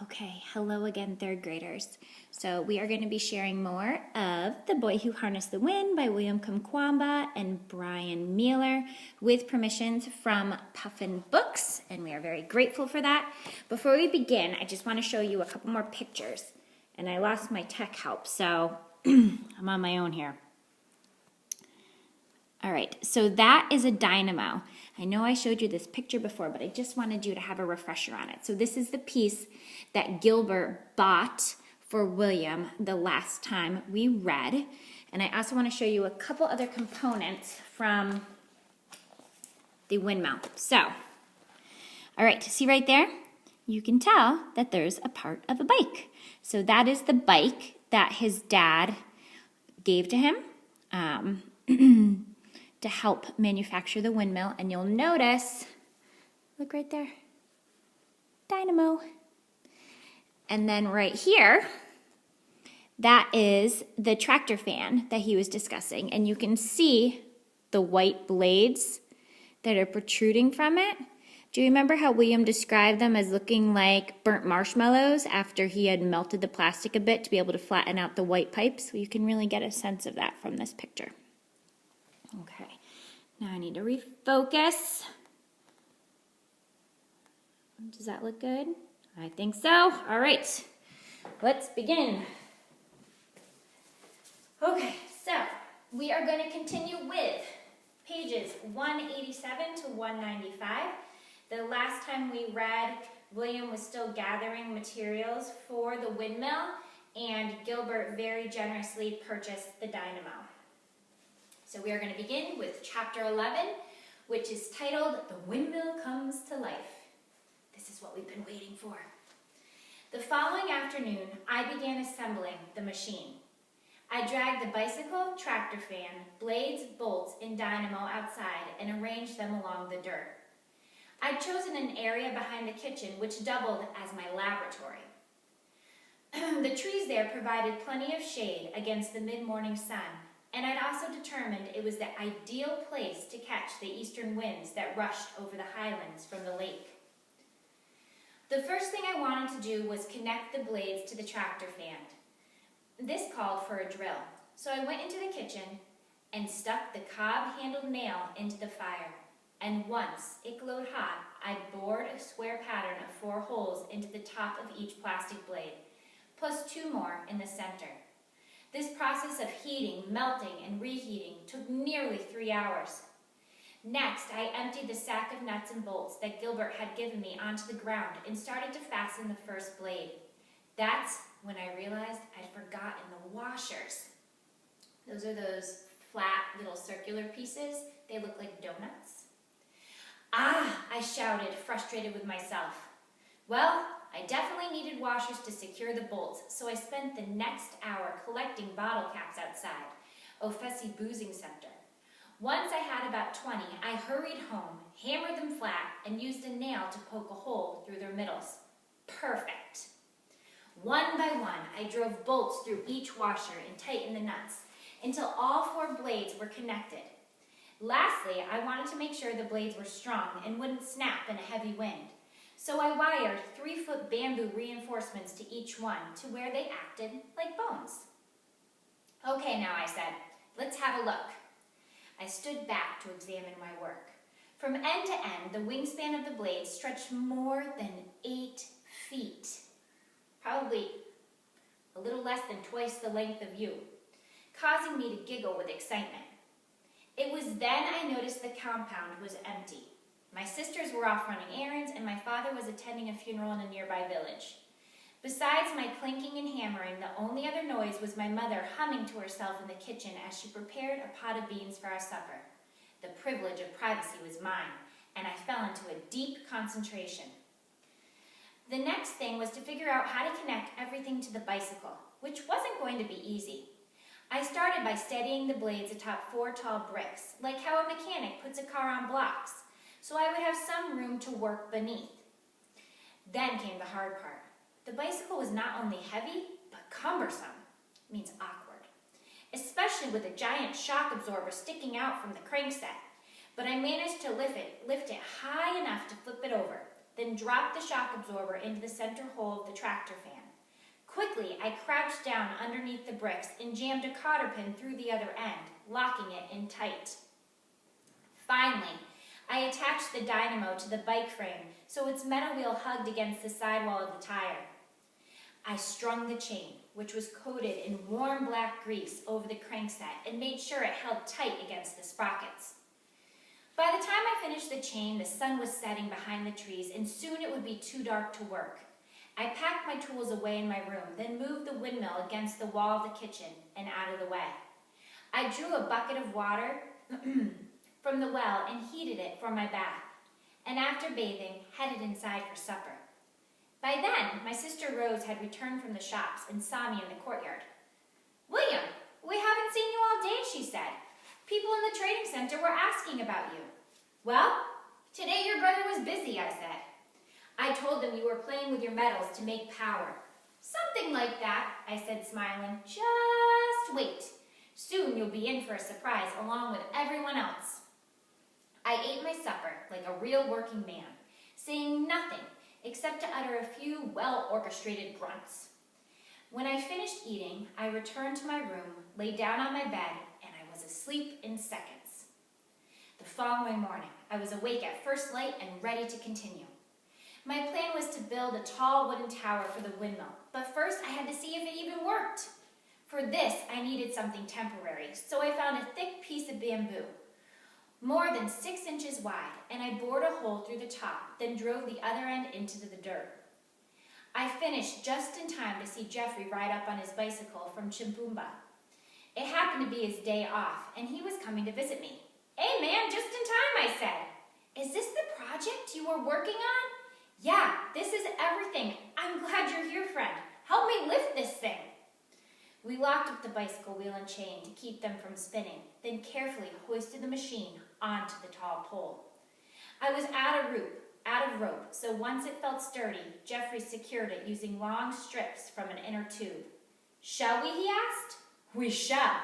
Okay, hello again, third graders. So we are going to be sharing more of The Boy Who Harnessed the Wind by William Kamkwamba and Brian Mueller with permissions from Puffin Books, and we are very grateful for that. Before we begin, I just want to show you a couple more pictures, and I lost my tech help, so I'm on my own here. All right, so that is a dynamo. I know I showed you this picture before, but I just wanted you to have a refresher on it. So this is the piece that Gilbert bought for William the last time we read. And I also want to show you a couple other components from the windmill. So, all right, see right there? You can tell that there's a part of a bike. So that is the bike that his dad gave to him. To help manufacture the windmill, and you'll notice, look right there, dynamo. And then right here, that is the tractor fan that he was discussing, and you can see the white blades that are protruding from it. Do you remember how William described them as looking like burnt marshmallows after he had melted the plastic a bit to be able to flatten out the white pipes? Well, you can really get a sense of that from this picture. Okay, now I need to refocus. Does that look good? I think so. All right, let's begin. Okay, so we are going to continue with pages 187 to 195. The last time we read, William was still gathering materials for the windmill, and Gilbert very generously purchased the dynamo. So we are going to begin with chapter 11, which is titled, The Windmill Comes to Life. This is what we've been waiting for. The following afternoon, I began assembling the machine. I dragged the bicycle, tractor fan, blades, bolts, and dynamo outside and arranged them along the dirt. I'd chosen an area behind the kitchen which doubled as my laboratory. The trees there provided plenty of shade against the mid-morning sun, and I'd also determined it was the ideal place to catch the eastern winds that rushed over the highlands from the lake. The first thing I wanted to do was connect the blades to the tractor fan. This called for a drill, so I went into the kitchen and stuck the cob-handled nail into the fire. And once it glowed hot, I bored a square pattern of 4 holes into the top of each plastic blade, plus 2 more in the center. This process of heating, melting, and reheating took nearly 3 hours. Next, I emptied the sack of nuts and bolts that Gilbert had given me onto the ground and started to fasten the first blade. That's when I realized I'd forgotten the washers. Those are those flat little circular pieces. They look like donuts. Ah, I shouted, frustrated with myself. Well, I definitely needed washers to secure the bolts, so I spent the next hour collecting bottle caps outside Ofessi Boozing Center. Once I had about 20, I hurried home, hammered them flat, and used a nail to poke a hole through their middles. Perfect. One by one, I drove bolts through each washer and tightened the nuts until all 4 blades were connected. Lastly, I wanted to make sure the blades were strong and wouldn't snap in a heavy wind. So I wired 3-foot bamboo reinforcements to each one to where they acted like bones. Okay now, I said, let's have a look. I stood back to examine my work. From end to end, the wingspan of the blades stretched more than 8 feet. Probably a little less than twice the length of you, causing me to giggle with excitement. It was then I noticed the compound was empty. My sisters were off running errands, and my father was attending a funeral in a nearby village. Besides my clinking and hammering, the only other noise was my mother humming to herself in the kitchen as she prepared a pot of beans for our supper. The privilege of privacy was mine, and I fell into a deep concentration. The next thing was to figure out how to connect everything to the bicycle, which wasn't going to be easy. I started by steadying the blades atop 4 tall bricks, like how a mechanic puts a car on blocks, so I would have some room to work beneath. Then came the hard part. The bicycle was not only heavy, but cumbersome, means awkward, especially with a giant shock absorber sticking out from the crankset. But I managed to lift it high enough to flip it over, then dropped the shock absorber into the center hole of the tractor fan. Quickly, I crouched down underneath the bricks and jammed a cotter pin through the other end, locking it in tight. Finally, I attached the dynamo to the bike frame so its metal wheel hugged against the sidewall of the tire. I strung the chain, which was coated in warm black grease, over the crankset and made sure it held tight against the sprockets. By the time I finished the chain, the sun was setting behind the trees, and soon it would be too dark to work. I packed my tools away in my room, then moved the windmill against the wall of the kitchen and out of the way. I drew a bucket of water from the well and heated it for my bath, and after bathing, headed inside for supper. By then, my sister Rose had returned from the shops and saw me in the courtyard. "William, we haven't seen you all day," she said. "People in the trading center were asking about you." "Well, today your brother was busy," I said. "I told them you were playing with your metals to make power." "Something like that," I said, smiling. "Just wait. Soon you'll be in for a surprise along with everyone else." I ate my supper like a real working man, saying nothing except to utter a few well-orchestrated grunts. When I finished eating, I returned to my room, lay down on my bed, and I was asleep in seconds. The following morning, I was awake at first light and ready to continue. My plan was to build a tall wooden tower for the windmill, but first I had to see if it even worked. For this, I needed something temporary, so I found a thick piece of bamboo, more than 6 inches wide, and I bored a hole through the top, then drove the other end into the dirt. I finished just in time to see Jeffrey ride up on his bicycle from Chimpumba. It happened to be his day off, and he was coming to visit me. "Hey man, just in time," I said. "Is this the project you were working on?" "Yeah, this is everything. I'm glad you're here, friend. Help me lift this thing." We locked up the bicycle wheel and chain to keep them from spinning, then carefully hoisted the machine onto the tall pole. I was out of rope, so once it felt sturdy, Jeffrey secured it using long strips from an inner tube. "Shall we?" he asked. "We shall."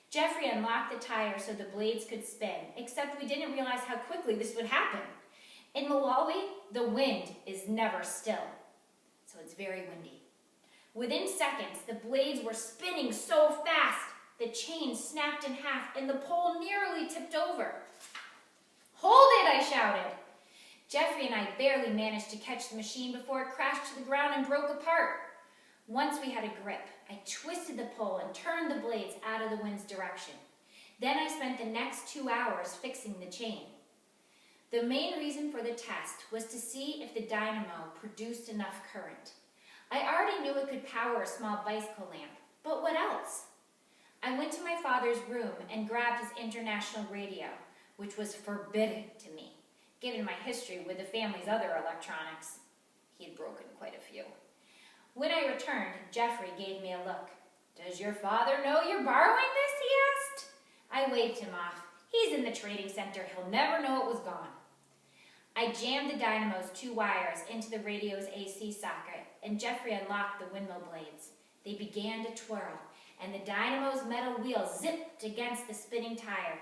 Jeffrey unlocked the tire so the blades could spin, except we didn't realize how quickly this would happen. In Malawi, the wind is never still, so it's very windy. Within seconds, the blades were spinning so fast, the chain snapped in half and the pole nearly tipped over. "Hold it!" I shouted. Jeffrey and I barely managed to catch the machine before it crashed to the ground and broke apart. Once we had a grip, I twisted the pole and turned the blades out of the wind's direction. Then I spent the next 2 hours fixing the chain. The main reason for the test was to see if the dynamo produced enough current. I already knew it could power a small bicycle lamp, but what else? I went to my father's room and grabbed his international radio, which was forbidden to me, given my history with the family's other electronics. He had broken quite a few. When I returned, Jeffrey gave me a look. "Does your father know you're borrowing this?" he asked. I waved him off. "He's in the trading center. He'll never know it was gone." I jammed the dynamo's 2 wires into the radio's AC socket, and Jeffrey unlocked the windmill blades. They began to twirl, and the dynamo's metal wheel zipped against the spinning tire.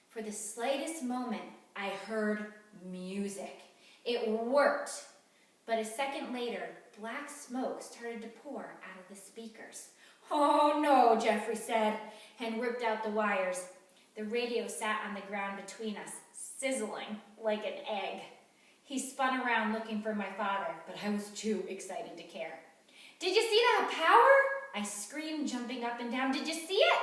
For the slightest moment, I heard music. It worked. But a second later, black smoke started to pour out of the speakers. "Oh no," Jeffrey said, and ripped out the wires. The radio sat on the ground between us, sizzling like an egg. He spun around looking for my father, but I was too excited to care. "Did you see that power?" I screamed, jumping up and down. "Did you see it?"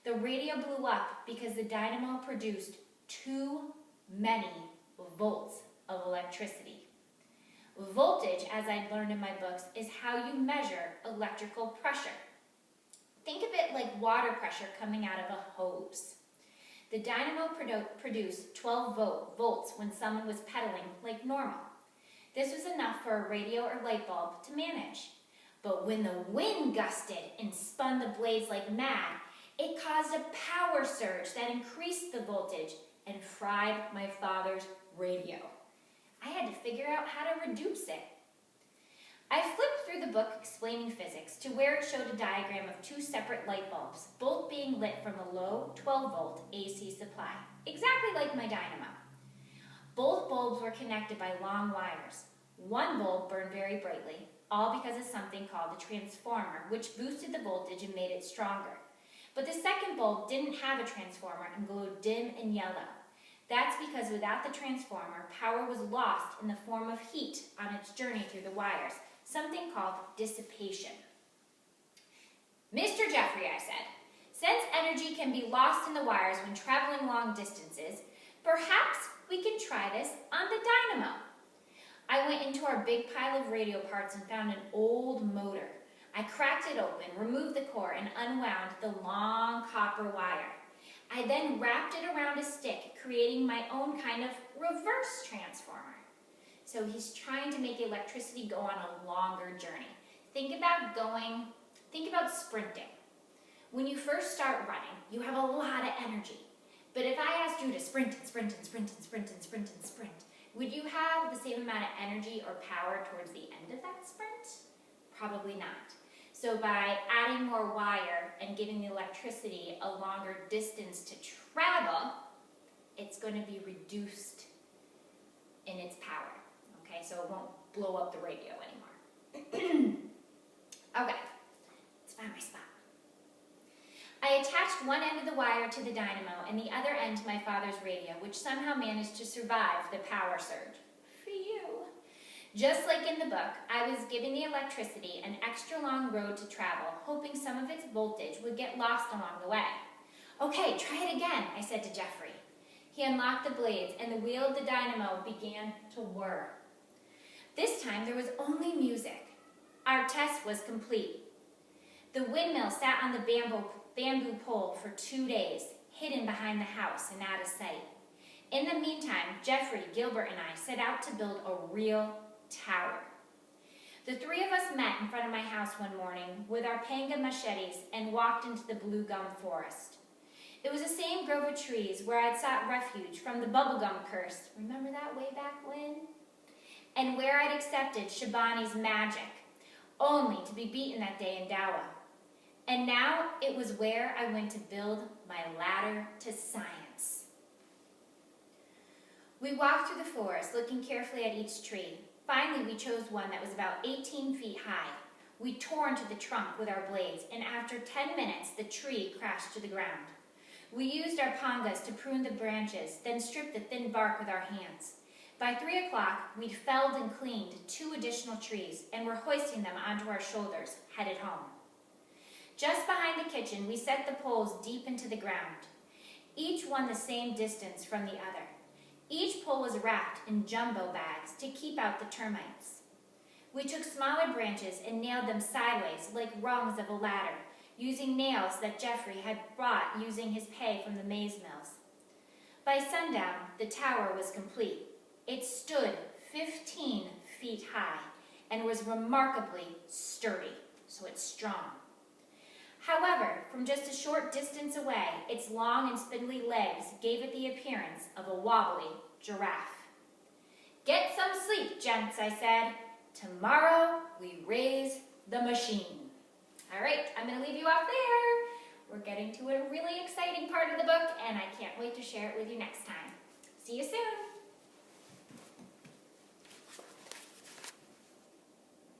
The radio blew up because the dynamo produced too many volts of electricity. Voltage, as I'd learned in my books, is how you measure electrical pressure. Think of it like water pressure coming out of a hose. The dynamo produced 12 volts when someone was pedaling like normal. This was enough for a radio or light bulb to manage. But when the wind gusted and spun the blades like mad, it caused a power surge that increased the voltage and fried my father's radio. I had to figure out how to reduce it. I flipped through the book explaining physics to where it showed a diagram of 2 separate light bulbs, both being lit from a low 12-volt AC supply, exactly like my dynamo. Both bulbs were connected by long wires. One bulb burned very brightly, all because of something called a transformer, which boosted the voltage and made it stronger. But the second bulb didn't have a transformer and glowed dim and yellow. That's because without the transformer, power was lost in the form of heat on its journey through the wires, something called dissipation. Mr. Jeffrey, I said, since energy can be lost in the wires when traveling long distances, perhaps we can try this on the dynamo. I went into our big pile of radio parts and found an old motor. I cracked it open, removed the core, and unwound the long copper wire. I then wrapped it around a stick, creating my own kind of reverse transformer. So he's trying to make electricity go on a longer journey. Think about sprinting. When you first start running, you have a lot of energy. But if I asked you to sprint and sprint and sprint and sprint and sprint and sprint, would you have the same amount of energy or power towards the end of that sprint? Probably not. So by adding more wire and giving the electricity a longer distance to travel, it's going to be reduced in its power. Okay, so it won't blow up the radio anymore. Okay, let's find my spot. I attached one end of the wire to the dynamo and the other end to my father's radio, which somehow managed to survive the power surge. Phew. Just like in the book, I was giving the electricity an extra long road to travel, hoping some of its voltage would get lost along the way. Okay, try it again, I said to Jeffrey. He unlocked the blades and the wheel of the dynamo began to whir. This time there was only music. Our test was complete. The windmill sat on the bamboo pole for 2 days, hidden behind the house and out of sight. In the meantime, Jeffrey, Gilbert, and I set out to build a real tower. The three of us met in front of my house one morning with our panga machetes and walked into the blue gum forest. It was the same grove of trees where I'd sought refuge from the bubblegum curse. Remember that way back when? And where I'd accepted Shabani's magic, only to be beaten that day in Dawa. And now it was where I went to build my ladder to science. We walked through the forest, looking carefully at each tree. Finally, we chose one that was about 18 feet high. We tore into the trunk with our blades, and after 10 minutes, the tree crashed to the ground. We used our pangas to prune the branches, then stripped the thin bark with our hands. By 3 o'clock, we'd felled and cleaned 2 additional trees, and were hoisting them onto our shoulders, headed home. Just behind the kitchen, we set the poles deep into the ground, each one the same distance from the other. Each pole was wrapped in jumbo bags to keep out the termites. We took smaller branches and nailed them sideways like rungs of a ladder, using nails that Jeffrey had brought using his pay from the maize mills. By sundown, the tower was complete. It stood 15 feet high and was remarkably sturdy, so it's strong. However, from just a short distance away, its long and spindly legs gave it the appearance of a wobbly giraffe. Get some sleep, gents, I said. Tomorrow we raise the machine. All right, I'm going to leave you off there. We're getting to a really exciting part of the book, and I can't wait to share it with you next time. See you soon.